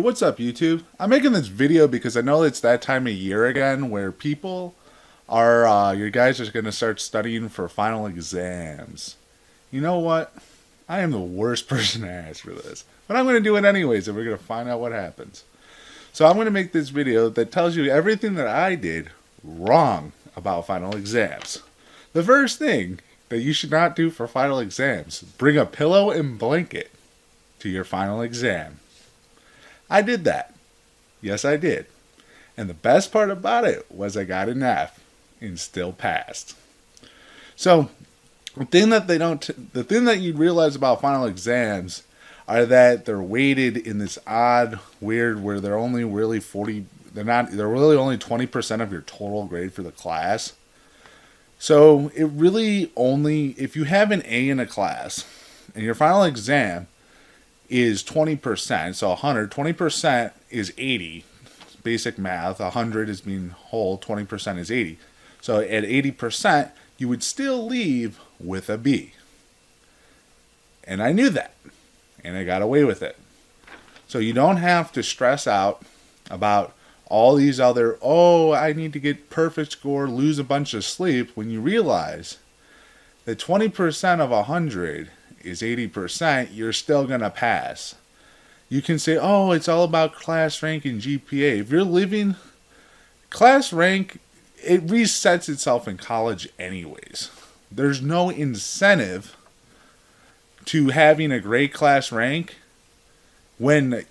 What's up, YouTube? I'm making this video because I know it's that time of year again where people are, you guys are going to start studying for final exams. You know what? I am the worst person to ask for this, but I'm going to do it anyways, and we're going to find out what happens. So I'm going to make this video that tells you everything that I did wrong about final exams. The first thing that you should not do for final exams, bring a pillow and blanket to your final exam. I did that. Yes, I did. And the best part about it was I got an F and still passed. So, the thing that you realize about final exams are that they're weighted in this odd, weird, where they're only really they're really only 20% of your total grade for the class. So, it really only, if you have an A in a class and your final exam is 20%, so 100, 20% is 80. Basic math, 100 is being whole, 20% is 80. So at 80%, you would still leave with a B. And I knew that, and I got away with it. So you don't have to stress out about all these other, I need to get perfect score, lose a bunch of sleep, when you realize that 20% of 100 is 80%, you're still going to pass. You can say, it's all about class rank and GPA. If you're living class rank, it resets itself in college anyways. There's no incentive to having a great class rank when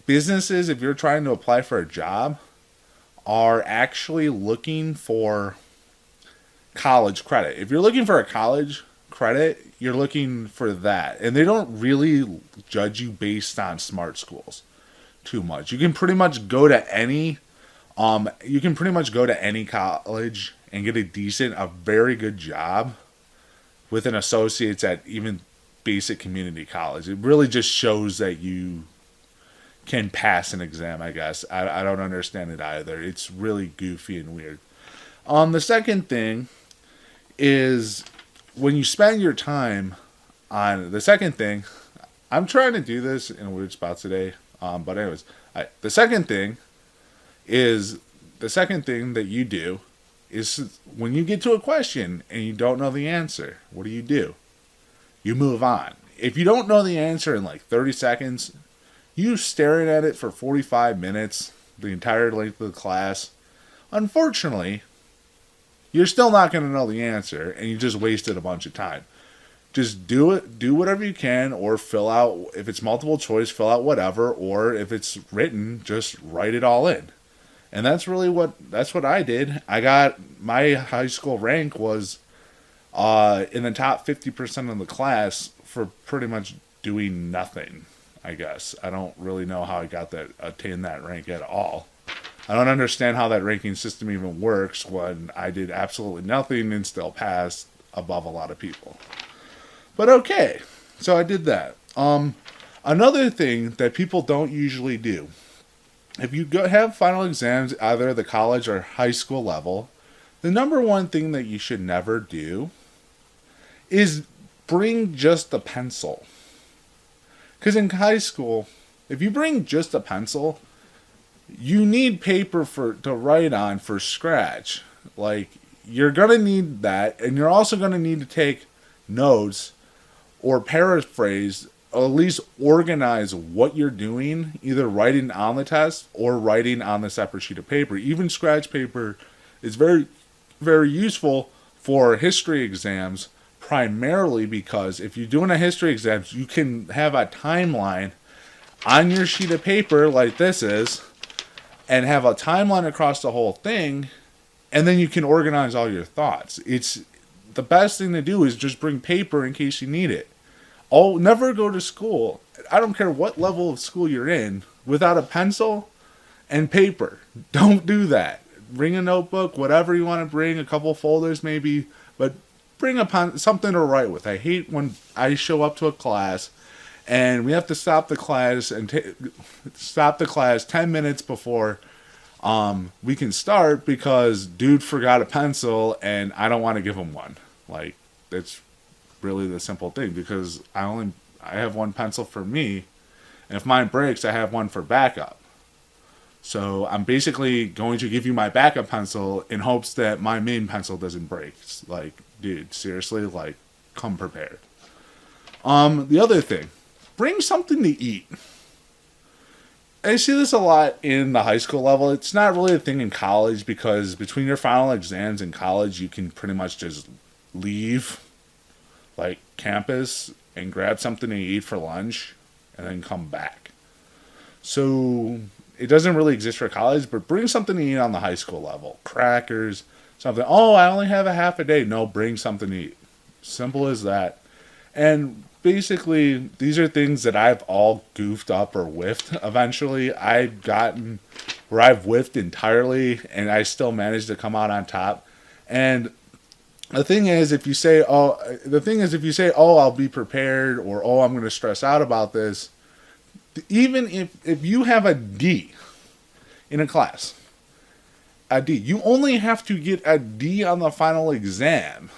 businesses, if you're trying to apply for a job, are actually looking for college credit. If you're looking for a college credit, you're looking for that. And they don't really judge you based on smart schools too much. You can pretty much go to any college and get a very good job with an associate's at even basic community college. It really just shows that you can pass an exam, I guess. I don't understand it either. It's really goofy and weird. The second thing is, when you spend your time on the second thing, I'm trying to do this in a weird spot today. But anyways, the second thing that you do is when you get to a question and you don't know the answer, what do? You move on. If you don't know the answer in like 30 seconds, you staring at it for 45 minutes, the entire length of the class, unfortunately, you're still not going to know the answer, and you just wasted a bunch of time. Just do it. Do whatever you can, or fill out, if it's multiple choice, fill out whatever, or if it's written, just write it all in. And that's what I did. I got, my high school rank was in the top 50% of the class for pretty much doing nothing, I guess. I don't really know how I attained that rank at all. I don't understand how that ranking system even works when I did absolutely nothing and still passed above a lot of people. But okay, so I did that. Another thing that people don't usually do, if you have final exams, either the college or high school level, the number one thing that you should never do is bring just a pencil. Because in high school, if you bring just a pencil, you need paper to write on for scratch. Like, you're going to need that, and you're also going to need to take notes or paraphrase, or at least organize what you're doing, either writing on the test or writing on the separate sheet of paper. Even scratch paper is very, very useful for history exams, primarily because if you're doing a history exam, you can have a timeline on your sheet of paper like this is, and have a timeline across the whole thing, and then you can organize all your thoughts. It's the best thing to do is just bring paper in case you need it. Never go to school, I don't care what level of school you're in, without a pencil and paper. Don't do that. Bring a notebook, whatever you want to bring, a couple folders maybe, but bring something to write with. I hate when I show up to a class and we have to stop the class 10 minutes before we can start because dude forgot a pencil and I don't want to give him one. Like, that's really the simple thing, because I have one pencil for me And if mine breaks, I have one for backup. So I'm basically going to give you my backup pencil in hopes that my main pencil doesn't break. It's like, dude, seriously, like, come prepared. The other thing, bring something to eat. I see this a lot in the high school level. It's not really a thing in college because between your final exams in college, you can pretty much just leave like campus and grab something to eat for lunch and then come back. So it doesn't really exist for college, but bring something to eat on the high school level. Crackers, something. Oh, I only have a half a day. No, bring something to eat. Simple as that. And basically, these are things that I've all goofed up or whiffed. Eventually, I've gotten where I've whiffed entirely, and I still managed to come out on top. And the thing is, if you say, "Oh, I'll be prepared," or "Oh, I'm going to stress out about this," even if you have a D in a class, a D, you only have to get a D on the final exam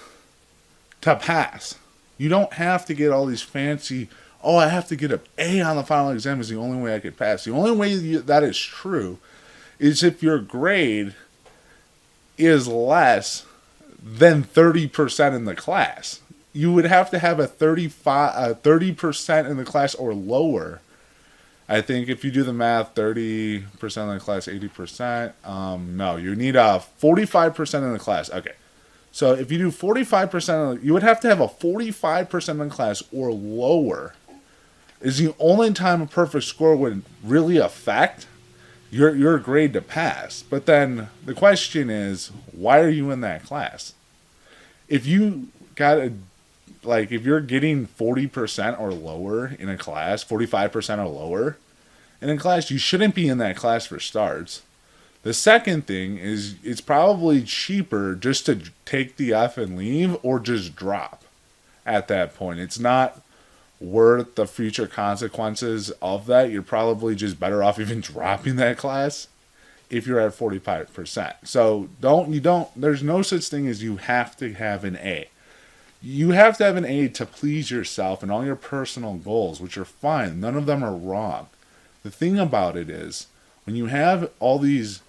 to pass. You don't have to get all these fancy, oh, I have to get an A on the final exam is the only way I could pass. The only way that is true is if your grade is less than 30% in the class. You would have to have a 30% in the class or lower. I think if you do the math, 30% in the class, 80%. No, you need a 45% in the class. Okay. So if you do 45%, you would have to have a 45% in class or lower is the only time a perfect score would really affect your grade to pass. But then the question is, why are you in that class? If you got if you're getting 40% or lower in a class, 45% or lower in a class, you shouldn't be in that class for starts. The second thing is it's probably cheaper just to take the F and leave or just drop at that point. It's not worth the future consequences of that. You're probably just better off even dropping that class if you're at 45%. So there's no such thing as you have to have an A. You have to have an A to please yourself and all your personal goals, which are fine. None of them are wrong. The thing about it is when you have all these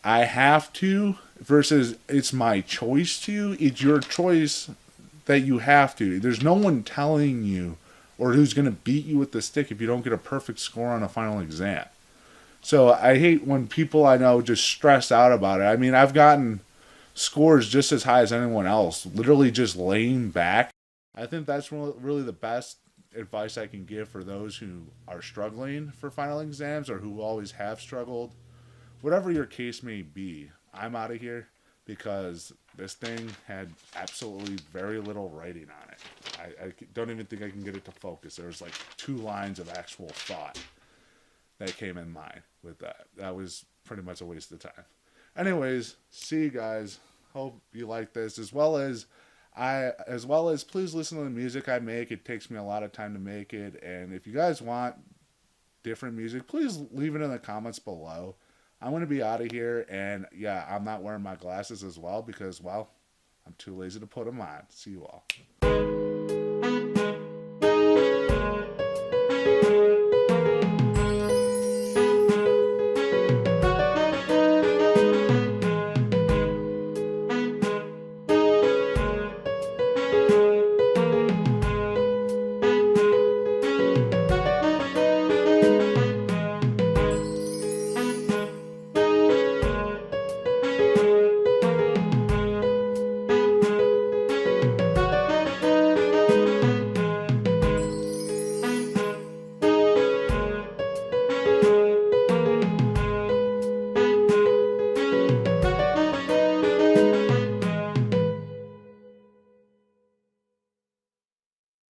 I have to versus it's my choice to, it's your choice that you have to. There's no one telling you or who's going to beat you with the stick if you don't get a perfect score on a final exam. So I hate when people I know just stress out about it. I mean, I've gotten scores just as high as anyone else, literally just laying back. I think that's really the best advice I can give for those who are struggling for final exams or who always have struggled. Whatever your case may be, I'm out of here because this thing had absolutely very little writing on it. I don't even think I can get it to focus. There was like 2 lines of actual thought that came in mind with that. That was pretty much a waste of time. Anyways, see you guys. Hope you like this as well as please listen to the music I make. It takes me a lot of time to make it, and if you guys want different music, please leave it in the comments below. I'm going to be out of here, and yeah, I'm not wearing my glasses as well because, well, I'm too lazy to put them on. See you all.